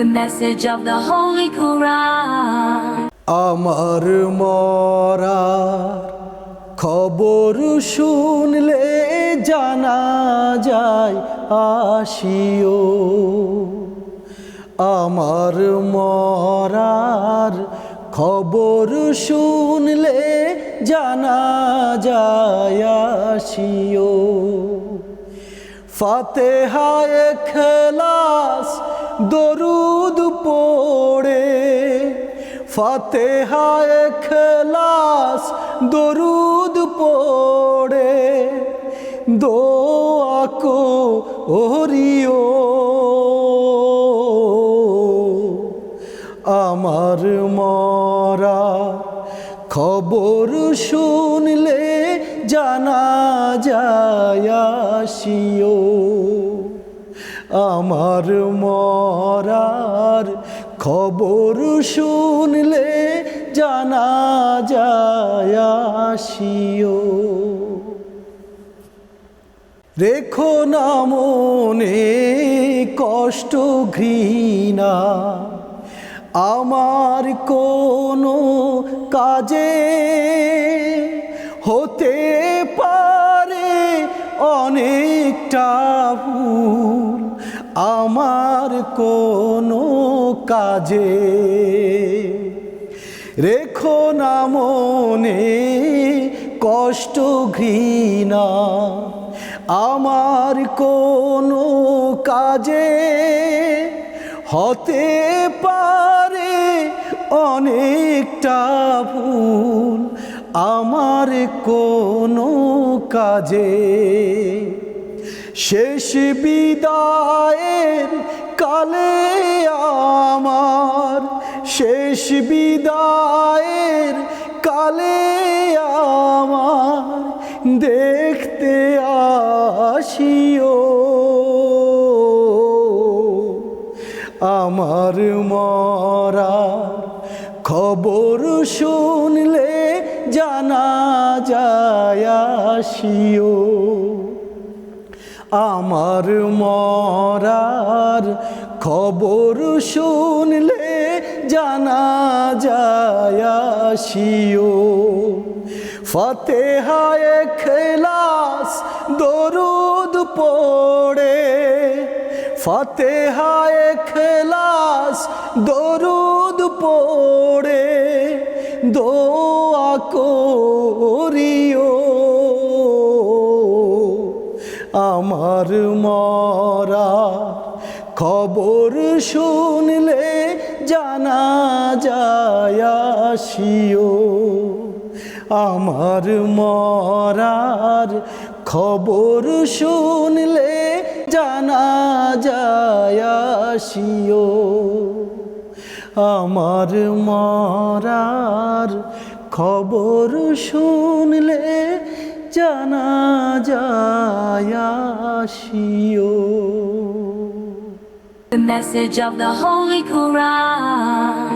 The message of the Holy Quran. আমার মরার খবর শুনলে জানা যায় আসিও। আমার মরার খবর শুনলে জানা যায় আসিও। ফাতেহায়ে ইখলাস দরুদ পড়ে, ফাতেহায়ে ইখলাস দরুদ পড়ে দোয়া করিও। আমার মরা খবর শুনলে জানা যায় আসিও। আমার মরার খবর শুনলে জানা যায় আসিও। রেখো না মনে কষ্ট ঘৃণা আমার কোনো কাজে হতে পারে অনেকটা ভুল আমার কোনো কাজে। রেখো না মনে কষ্ট ঘৃণা আমার কোনো কাজে হতে পারে অনেকটা ভুল আমার কোনো কাজে। শেষ বিদায়ের কালে আমার, শেষ বিদায়ের কালে আমার দেখতে আসিও। আমার মরার খবর শুনলে জানা যায় আসিও। আমার মরার খবর শুনলে জানা যায় আসিও। ফাতেহায়ে ইখলাস দরুদ পড়ে, ফাতেহায়ে ইখলাস দরুদ পড়ে দোয়া করিও। আমার মরা খবর শুনলে জানা যায় আসিও। আমার মরার খবর শুনলে জানা যায় আসিও। আমার মরার খবর শুনলে জানা যায় আসিও। The message of the Holy Quran.